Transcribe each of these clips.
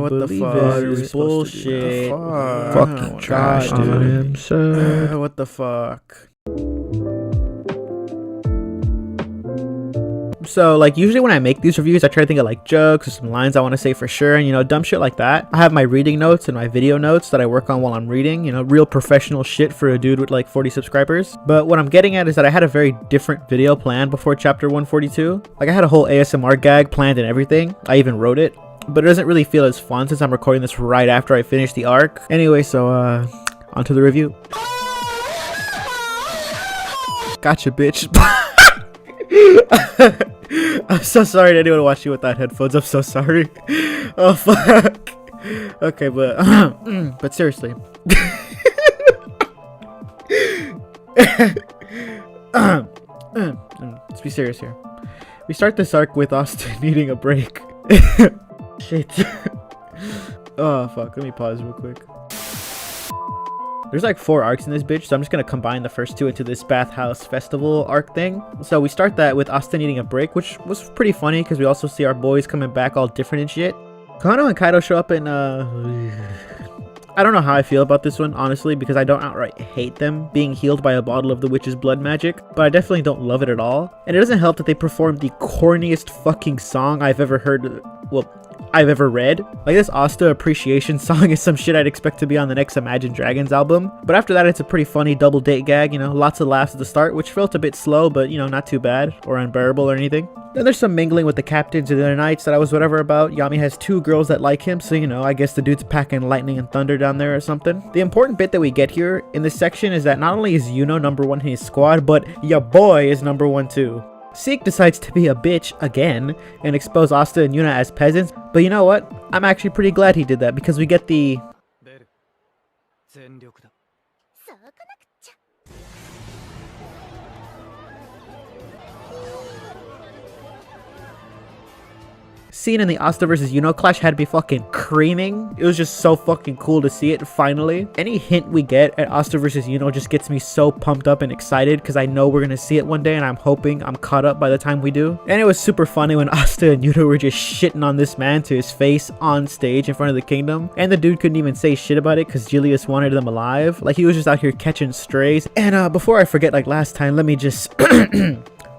what the believe fuck? it. It's bullshit. Fucking trash, dude. What the fuck? So like usually when I make these reviews I try to think of like jokes or some lines I want to say for sure, and you know, dumb shit like that. I have my reading notes and my video notes that I work on while I'm reading, you know, real professional shit for a dude with like 40 subscribers. But what I'm getting at is that I had a very different video planned before chapter 142. Like I had a whole ASMR gag planned and everything. I even wrote it, but it doesn't really feel as fun since I'm recording this right after I finish the arc. Anyway, so on to the review. Gotcha, bitch. I'm so sorry to anyone watching without headphones. I'm so sorry. Oh fuck. Okay, but seriously. Let's be serious here. We start this arc with Austin needing a break. Shit. Oh fuck. Let me pause real quick. There's like 4 arcs in this bitch, so I'm just gonna combine the first 2 into this bathhouse festival arc thing. So we start that with Austin needing a break, which was pretty funny because we also see our boys coming back all different and shit. Kano and Kaido show up in I don't know how I feel about this one, honestly, because I don't outright hate them being healed by a bottle of the witch's blood magic, but I definitely don't love it at all. And it doesn't help that they performed the corniest fucking song I've ever heard, well, I've ever read. Like, this Asta appreciation song is some shit I'd expect to be on the next Imagine Dragons album. But after that, it's a pretty funny double date gag, you know, lots of laughs at the start, which felt a bit slow, but you know, not too bad or unbearable or anything. Then there's some mingling with the captains and the other knights that I was whatever about. Yami has 2 girls that like him, so you know, I guess the dude's packing lightning and thunder down there or something. The important bit that we get here in this section is that not only is Yuno #1 in his squad, but your boy is #1 too. Seek decides to be a bitch again and expose Asta and Yuna as peasants, but you know what? I'm actually pretty glad he did that because we get the scene in the Asta versus Yuno clash had me fucking creaming. It was just so fucking cool to see it finally. Any hint we get at Asta versus Yuno just gets me so pumped up and excited because I know we're gonna see it one day and I'm hoping I'm caught up by the time we do. And it was super funny when Asta and Yuno were just shitting on this man to his face on stage in front of the kingdom, and the dude couldn't even say shit about it because Julius wanted them alive. Like, he was just out here catching strays. And before I forget, like last time, let me just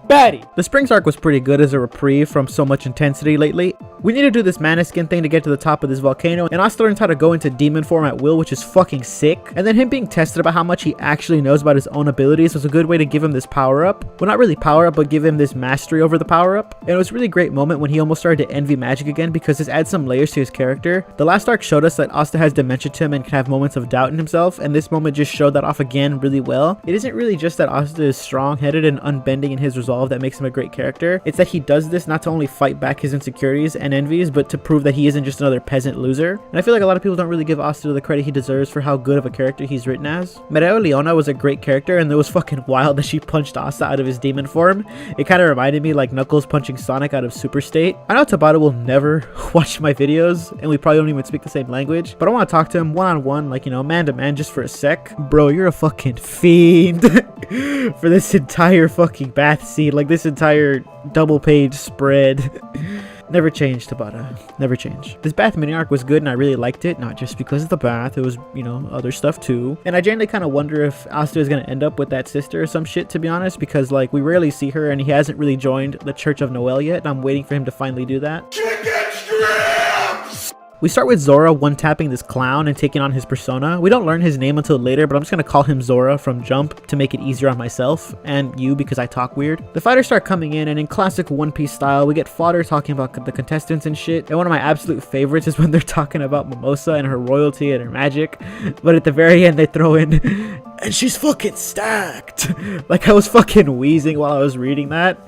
Batty! The Springs arc was pretty good as a reprieve from so much intensity lately. We need to do this mana skin thing to get to the top of this volcano, and Asta learns how to go into demon form at will, which is fucking sick. And then him being tested about how much he actually knows about his own abilities was a good way to give him this power up. Well, not really power up, but give him this mastery over the power up. And it was a really great moment when he almost started to envy magic again because this adds some layers to his character. The last arc showed us that Asta has dementia to him and can have moments of doubt in himself, and this moment just showed that off again really well. It isn't really just that Asta is strong-headed and unbending in his resolve that makes him a great character. It's that he does this not to only fight back his insecurities and envies, but to prove that he isn't just another peasant loser. And I feel like a lot of people don't really give Asta the credit he deserves for how good of a character he's written as. Mereo Leona was a great character, and it was fucking wild that she punched Asta out of his demon form. It kind of reminded me like Knuckles punching Sonic out of Super State. I know Tabata will never watch my videos, and we probably don't even speak the same language, but I want to talk to him one-on-one, like, you know, man-to-man just for a sec. Bro, you're a fucking fiend for this entire fucking bath scene, like this entire double page spread. Never change, Tabata. Never change. This bath mini arc was good and I really liked it, not just because of the bath, it was, you know, other stuff too. And I genuinely kind of wonder if Asta is going to end up with that sister or some shit, to be honest, because like we rarely see her and he hasn't really joined the Church of Noel yet, and I'm waiting for him to finally do that. Chicken strips! We start with Zora one-tapping this clown and taking on his persona. We don't learn his name until later, but I'm just gonna call him Zora from Jump to make it easier on myself and you because I talk weird. The fighters start coming in, and in classic One Piece style, we get fodder talking about the contestants and shit. And one of my absolute favorites is when they're talking about Mimosa and her royalty and her magic, but at the very end they throw in, and she's fucking stacked. Like, I was fucking wheezing while I was reading that.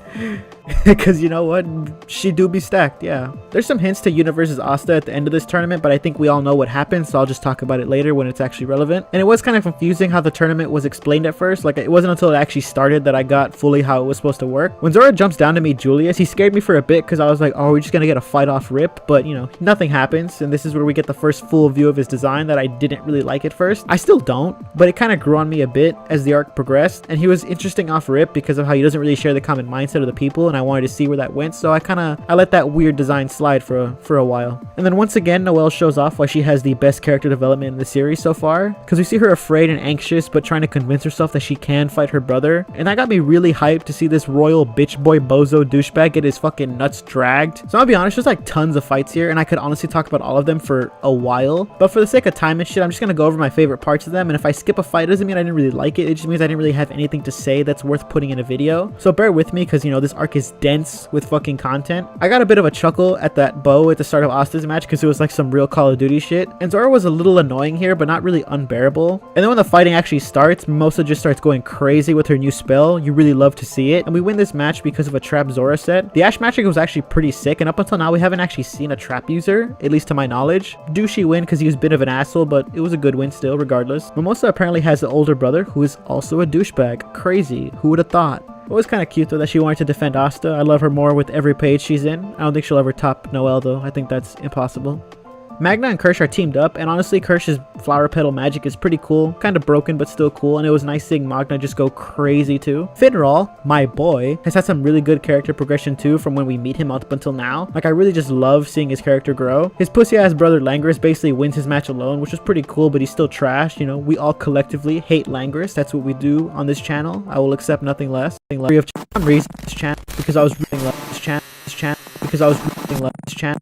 Because you know what, she do be stacked. Yeah, there's some hints to Yuna versus Asta at the end of this tournament, but I think we all know what happens, so I'll just talk about it later when it's actually relevant. And it was kind of confusing how the tournament was explained at first. Like, it wasn't until it actually started that I got fully how it was supposed to work. When Zora jumps down to meet Julius, he scared me for a bit because I was like, oh, we're just gonna get a fight off rip, but you know, nothing happens. And this is where we get the first full view of his design that I didn't really like at first. I still don't, but it kind of grew grew on me a bit as the arc progressed, and he was interesting off rip because of how he doesn't really share the common mindset of the people, and I wanted to see where that went, so I let that weird design slide for a while. And then once again, Noelle shows off why she has the best character development in the series so far, because we see her afraid and anxious but trying to convince herself that she can fight her brother, and that got me really hyped to see this royal bitch boy bozo douchebag get his fucking nuts dragged. So I'll be honest, there's like tons of fights here, and I could honestly talk about all of them for a while, but for the sake of time and shit, I'm just gonna go over my favorite parts of them, and if I skip a fight, it doesn't mean I didn't really like it, it just means I didn't really have anything to say that's worth putting in a video. So bear with me, because you know, this arc is dense with fucking content. I got a bit of a chuckle at that bow at the start of Asta's match because it was like some real Call of Duty shit, and Zora was a little annoying here, but not really unbearable. And then when the fighting actually starts, Mimosa just starts going crazy with her new spell. You really love to see it, and we win this match because of a trap Zora set. The Ashe magic was actually pretty sick, and up until now we haven't actually seen a trap user, at least to my knowledge. Douchey win because he was a bit of an asshole, but it was a good win still regardless. Mimosa apparently has an older brother who is also a douchebag. Crazy, who would have thought? It was kind of cute though that she wanted to defend Asta. I love her more with every page she's in. I don't think she'll ever top Noelle though. I think that's impossible. Magna and Kirsch are teamed up, and honestly Kirsch's flower petal magic is pretty cool, kind of broken but still cool, and it was nice seeing Magna just go crazy too. Finral, my boy, has had some really good character progression too from when we meet him up until now. Like I really just love seeing his character grow. His pussy ass brother Langris basically wins his match alone, which was pretty cool, but he's still trash. You know, we all collectively hate Langris. That's what we do on this channel. I will accept nothing less. For some reason this channel, because I was reading this channel because I was reading this channel.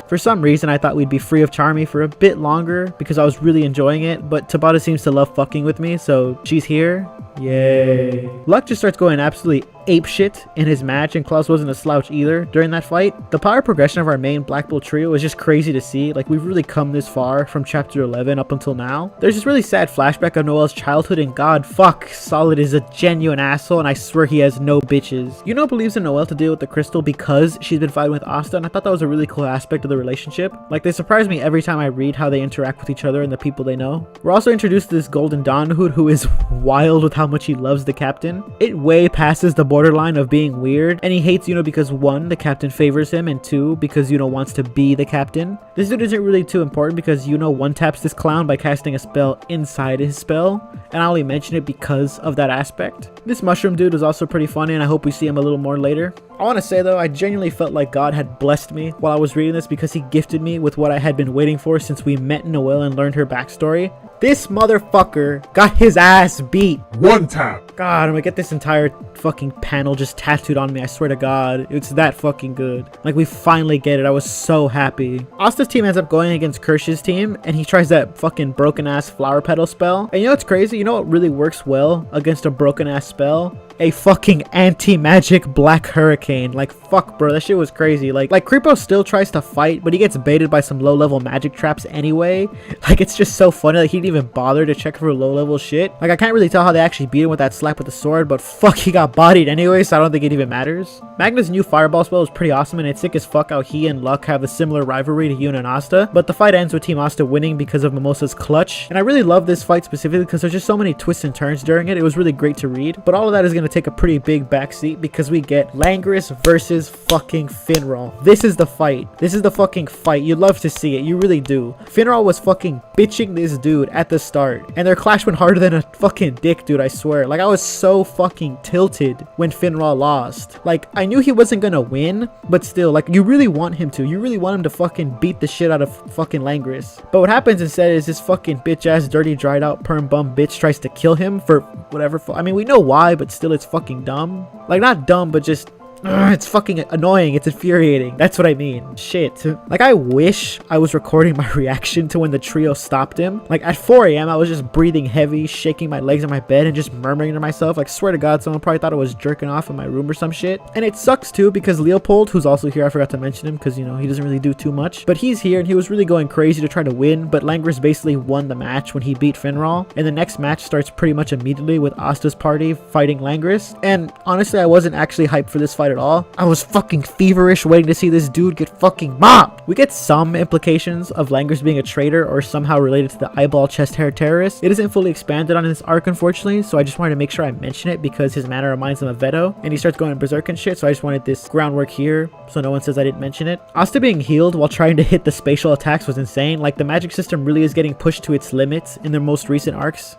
For some reason I thought we'd be free of Charmy for a bit longer because I was really enjoying it, but Tabata seems to love fucking with me, so she's here. Yay. Luck just starts going absolutely apeshit in his match, and Klaus wasn't a slouch either during that fight. The power progression of our main Black Bull trio is just crazy to see. Like, we've really come this far from chapter 11 up until now. There's this really sad flashback of Noelle's childhood, and god fuck, Solid is a genuine asshole, and I swear he has no bitches. Yuno believes in Noelle to deal with the crystal because she's been fighting with Asta, and I thought that was a really cool aspect of the relationship. Like, they surprise me every time I read how they interact with each other and the people they know. We're also introduced to this Golden Dawn Hood who is wild with how much he loves the captain. It way passes the borderline of being weird, and he hates Yuno because 1, the captain favors him, and 2, because Yuno wants to be the captain. This dude isn't really too important because Yuno one-taps this clown by casting a spell inside his spell, and I only mention it because of that aspect. This mushroom dude was also pretty funny, and I hope we see him a little more later. I want to say though, I genuinely felt like God had blessed me while I was reading this because he gifted me with what I had been waiting for since we met Noelle and learned her backstory. This motherfucker got his ass beat. One tap. God, I'm gonna get this entire fucking panel just tattooed on me. I swear to God, it's that fucking good. Like, we finally get it. I was so happy. Asta's team ends up going against Kirsch's team, and he tries that fucking broken ass flower petal spell. And you know what's crazy? You know what really works well against a broken ass spell? A fucking anti-magic black hurricane. Like, fuck, bro, that shit was crazy. Like Creepo still tries to fight, but he gets baited by some low-level magic traps anyway. Like, it's just so funny. Like, he didn't even bother to check for low-level shit. Like, I can't really tell how they actually beat him with that slap with the sword, but fuck, he got bodied anyway, so I don't think it even matters. Magna's new fireball spell is pretty awesome, and it's sick as fuck how he and Luck have a similar rivalry to Yuna and Asta, but the fight ends with Team Asta winning because of Mimosa's clutch. And I really love this fight specifically because there's just so many twists and turns during it. It was really great to read, but all of that is going to take a pretty big backseat because we get Langris versus fucking Finral. This is the fight. This is the fucking fight. You love to see it. You really do. Finral was fucking bitching this dude at the start, and their clash went harder than a fucking dick, dude, I swear. Like, I was so fucking tilted when Finral lost. Like, I knew he wasn't gonna win, but still, like, you really want him to. You really want him to fucking beat the shit out of fucking Langris. But what happens instead is this fucking bitch ass dirty dried out perm bum bitch tries to kill him for whatever. I mean, we know why, but still it's fucking dumb. Like, not dumb, but just it's fucking annoying. It's infuriating. That's what I mean. Shit. Like, I wish I was recording my reaction to when the trio stopped him. Like, at 4 a.m. I was just breathing heavy, shaking my legs on my bed, and just murmuring to myself. Like, swear to God, someone probably thought I was jerking off in my room or some shit. And it sucks too because Leopold, who's also here, I forgot to mention him because, you know, he doesn't really do too much. But he's here and he was really going crazy to try to win. But Langris basically won the match when he beat Finral. And the next match starts pretty much immediately with Asta's party fighting Langris. And honestly, I wasn't actually hyped for this fight at all. I was fucking feverish waiting to see this dude get fucking mopped. We get some implications of Langris being a traitor or somehow related to the eyeball chest hair terrorist. It isn't fully expanded on in this arc, unfortunately, so I just wanted to make sure I mention it because his manner reminds him of Veto, and he starts going berserk and shit, so I just wanted this groundwork here so no one says I didn't mention it. Asta being healed while trying to hit the spatial attacks was insane. Like, the magic system really is getting pushed to its limits in their most recent arcs.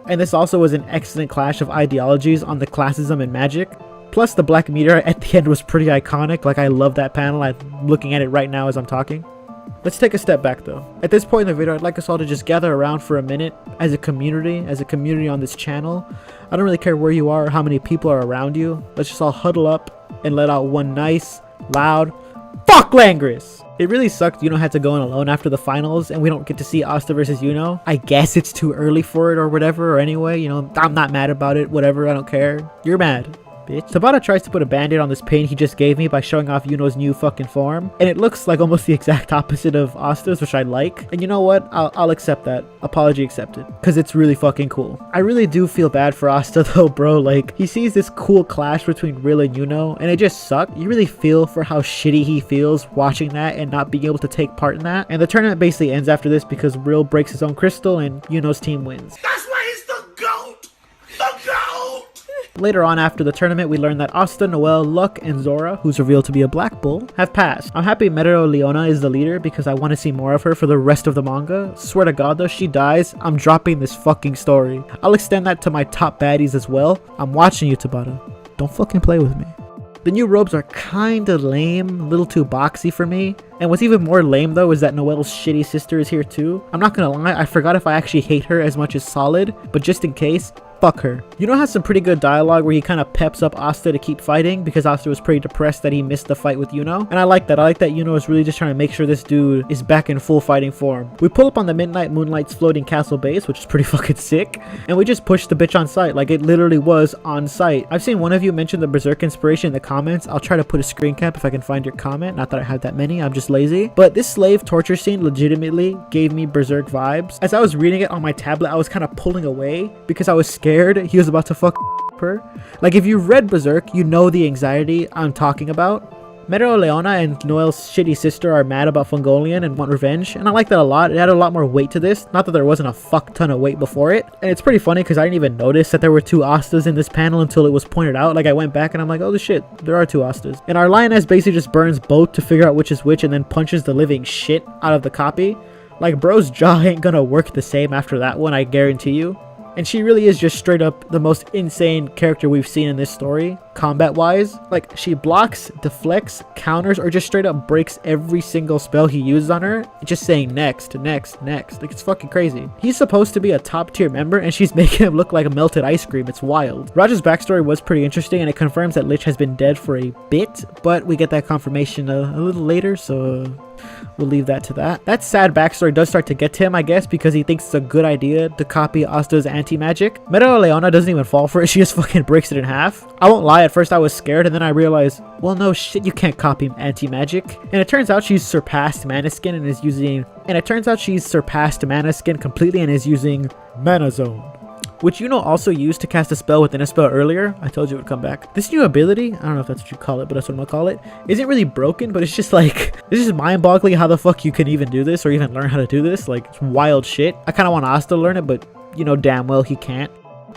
And this also was an excellent clash of ideologies on the classism and magic. Plus the black meteor at the end was pretty iconic. Like, I love that panel. I'm looking at it right now as I'm talking. Let's take a step back though. At this point in the video, I'd like us all to just gather around for a minute as a community on this channel. I don't really care where you are or how many people are around you. Let's just all huddle up and let out one nice, loud, fuck Langris! It really sucked Yuno had to go in alone after the finals and we don't get to see Asta versus Yuno. I guess it's too early for it or whatever, or anyway, you know, I'm not mad about it, whatever, I don't care. You're mad, bitch. Tabata tries to put a band-aid on this pain he just gave me by showing off Yuno's new fucking form, and it looks like almost the exact opposite of Asta's, which I like. And you know what? I'll accept that. Apology accepted. Because it's really fucking cool. I really do feel bad for Asta though, bro. Like, he sees this cool clash between Rill and Yuno, and it just sucked. You really feel for how shitty he feels watching that and not being able to take part in that. And the tournament basically ends after this because Rill breaks his own crystal and Yuno's team wins. That's why he's the GOAT! The GOAT! Later on after the tournament, we learn that Asta, Noelle, Luck, and Zora, who's revealed to be a Black Bull, have passed. I'm happy Mergo is the leader because I want to see more of her for the rest of the manga. Swear to God though, she dies, I'm dropping this fucking story. I'll extend that to my top baddies as well. I'm watching you, Tabata. Don't fucking play with me. The new robes are kinda lame, a little too boxy for me. And what's even more lame though is that Noelle's shitty sister is here too. I'm not gonna lie, I forgot if I actually hate her as much as Solid, but just in case, fuck her. Yuno has some pretty good dialogue where he kind of peps up Asta to keep fighting because Asta was pretty depressed that he missed the fight with Yuno. And I like that. I like that Yuno is really just trying to make sure this dude is back in full fighting form. We pull up on the Midnight Moonlight's floating castle base, which is pretty fucking sick. And we just push the bitch on site. Like, it literally was on site. I've seen one of you mention the Berserk inspiration in the comments. I'll try to put a screen cap if I can find your comment. Not that I have that many, I'm just lazy. But this slave torture scene legitimately gave me Berserk vibes. As I was reading it on my tablet, I was kind of pulling away because I was scared he was about to fuck her. Like, if you read Berserk, you know the anxiety I'm talking about. Mergo and Noelle's shitty sister are mad about Fungolian and want revenge, and I like that a lot. It added a lot more weight to this. Not that there wasn't a fuck ton of weight before it. And it's pretty funny because I didn't even notice that there were two Astas in this panel until it was pointed out. Like, I went back and I'm like, oh shit, there are two Astas. And our lioness basically just burns both to figure out which is which and then punches the living shit out of the copy. Like, bro's jaw ain't gonna work the same after that one, I guarantee you. And she really is just straight up the most insane character we've seen in this story, combat wise. Like, she blocks, deflects, counters, or just straight up breaks every single spell he uses on her, just saying next, next, next. Like, it's fucking crazy. He's supposed to be a top tier member and she's making him look like a melted ice cream. It's wild. Raja's backstory was pretty interesting and it confirms that Lich has been dead for a bit, but we get that confirmation a little later, so we'll leave that to that. That sad backstory does start to get to him, I guess, because he thinks it's a good idea to copy Asta's anti-magic. Mergo doesn't even fall for it, she just fucking breaks it in half. I won't lie, at first I was scared and then I realized, well, no shit, you can't copy anti-magic. And it turns out she's surpassed Manaskin and is using... completely and is using Mana Zone, which Yuno also used to cast a spell within a spell earlier. I told you it would come back. This new ability, I don't know if that's what you call it, but that's what I'm gonna call it, isn't really broken, but it's just like, it's just mind-boggling how the fuck you can even do this or even learn how to do this. Like, it's wild shit. I kind of want Asta to learn it, but you know damn well he can't.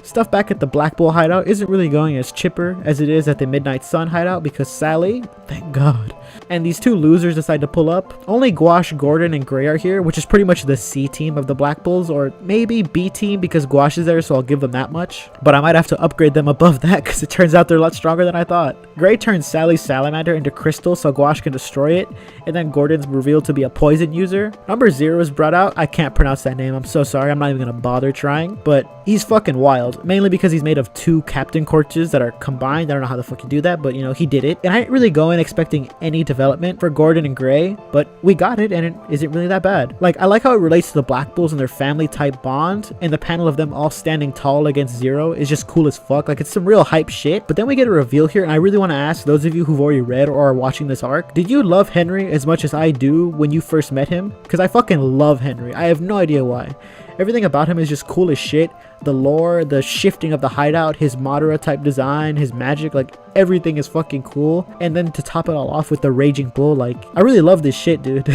Stuff back at the Black Bull hideout isn't really going as chipper as it is at the Midnight Sun hideout because Sally, thank God, and these two losers decide to pull up. Only Gouache, Gordon, and Gray are here, which is pretty much the C team of the Black Bulls, or maybe B team because Gouache is there, so I'll give them that much. But I might have to upgrade them above that because it turns out they're a lot stronger than I thought. Gray turns Sally's salamander into crystal so Gouache can destroy it, and then Gordon's revealed to be a poison user. Number 0 is brought out. I can't pronounce that name, I'm so sorry, I'm not even gonna bother trying, but he's fucking wild. Mainly because he's made of 2 captain corpses that are combined. I don't know how the fuck you do that, but you know, he did it. And I didn't really go in expecting any development for Gordon and Gray, but we got it and it isn't really that bad. Like, I like how it relates to the Black Bulls and their family type bond, and the panel of them all standing tall against Zero is just cool as fuck. Like, it's some real hype shit. But then we get a reveal here, and I really want to ask those of you who've already read or are watching this arc, did you love Henry as much as I do when you first met him? Because I fucking love Henry. I have no idea why. Everything about him is just cool as shit. The lore, the shifting of the hideout, his Madara type design, his magic, like everything is fucking cool. And then to top it all off with the Raging Bull, like I really love this shit, dude.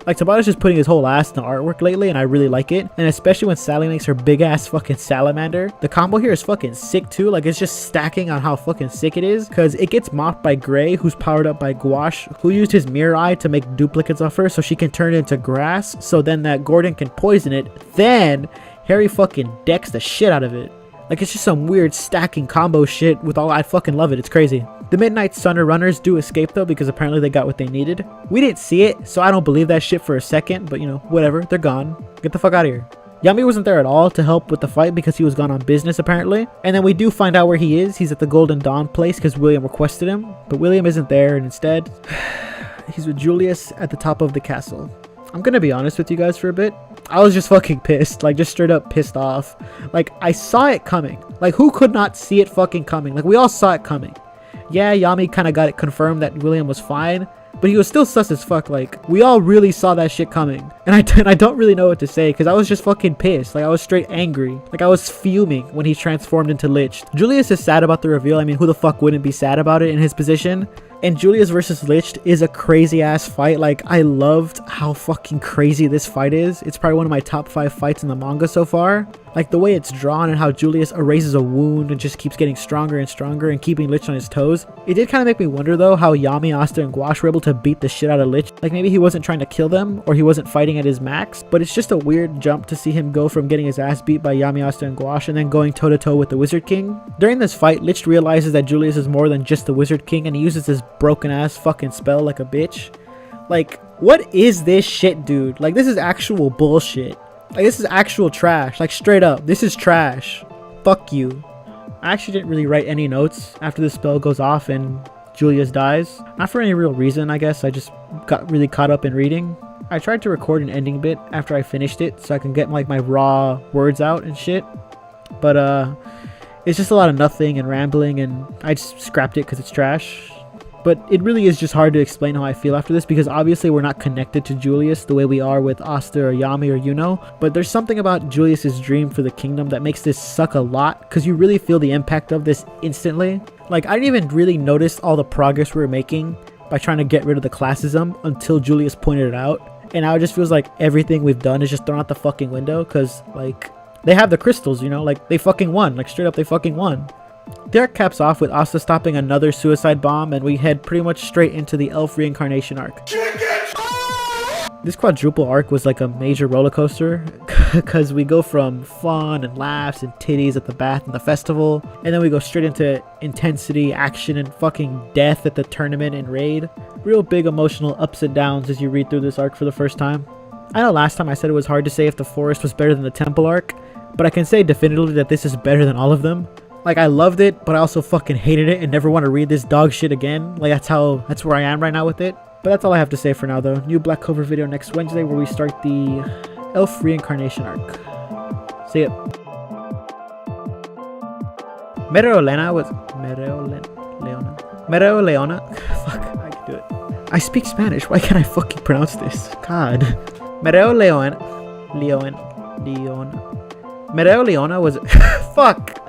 Like, Tabata's just putting his whole ass in the artwork lately, and I really like it. And especially when Sally makes her big ass fucking salamander. The combo here is fucking sick too. Like, it's just stacking on how fucking sick it is. Because it gets mopped by Gray, who's powered up by Gouache, who used his mirror eye to make duplicates of her so she can turn it into grass. So then that Gordon can poison it. Then Harry fucking decks the shit out of it. Like, it's just some weird stacking combo shit with all. I fucking love it. It's crazy. The Midnight Sunner runners do escape though, because apparently they got what they needed. We didn't see it, so I don't believe that shit for a second, but you know, whatever. They're gone. Get the fuck out of here. Yami wasn't there at all to help with the fight because he was gone on business apparently. And then we do find out where he is. He's at the Golden Dawn place because William requested him. But William isn't there, and instead, he's with Julius at the top of the castle. I'm gonna be honest with you guys for a bit. I was just fucking pissed. Like, just straight up pissed off. Like, I saw it coming. Like, who could not see it fucking coming? Like, we all saw it coming. Yeah, Yami kind of got it confirmed that William was fine, but he was still sus as fuck. Like, we all really saw that shit coming. And I don't really know what to say, because I was just fucking pissed. Like, I was straight angry. Like, I was fuming when he transformed into Lich. Julius is sad about the reveal. I mean, who the fuck wouldn't be sad about it in his position? And Julius versus Lich is a crazy ass fight. Like, I loved how fucking crazy this fight is. It's probably one of my top 5 fights in the manga so far. Like, the way it's drawn and how Julius erases a wound and just keeps getting stronger and stronger and keeping Lich on his toes. It did kind of make me wonder though how Yami, Asta, and Gouache were able to beat the shit out of Lich. Like, maybe he wasn't trying to kill them or he wasn't fighting at his max, but it's just a weird jump to see him go from getting his ass beat by Yami, Asta, and Gouache and then going toe to toe with the Wizard King. During this fight, Lich realizes that Julius is more than just the Wizard King, and he uses his broken ass fucking spell like a bitch. Like, what is this shit, dude? Like, this is actual bullshit. Like, this is actual trash. Like, straight up, this is trash. Fuck you. I actually didn't really write any notes after the spell goes off and Julius dies. Not for any real reason, I guess. I just got really caught up in reading. I tried to record an ending bit after I finished it so I can get like my raw words out and shit. But it's just a lot of nothing and rambling, and I just scrapped it because it's trash. But it really is just hard to explain how I feel after this, because obviously we're not connected to Julius the way we are with Asta or Yami or Yuno. But there's something about Julius's dream for the kingdom that makes this suck a lot, because you really feel the impact of this instantly. Like, I didn't even really notice all the progress we were making by trying to get rid of the classism until Julius pointed it out. And now it just feels like everything we've done is just thrown out the fucking window, because like, they have the crystals, you know, like they fucking won. Like, straight up, they fucking won. The arc caps off with Asta stopping another suicide bomb, and we head pretty much straight into the elf reincarnation arc. This quadruple arc was like a major roller coaster, because we go from fun and laughs and titties at the bath and the festival, and then we go straight into intensity, action, and fucking death at the tournament and raid. Real big emotional ups and downs as you read through this arc for the first time. I know last time I said it was hard to say if the forest was better than the temple arc, but I can say definitively that this is better than all of them. Like, I loved it, but I also fucking hated it and never want to read this dog shit again. Like, that's where I am right now with it. But that's all I have to say for now, though. New Black Clover video next Wednesday, where we start the elf reincarnation arc. See ya. Mereo Leona. Fuck, I can do it. I speak Spanish. Why can't I fucking pronounce this? God. Mereo Leona was fuck.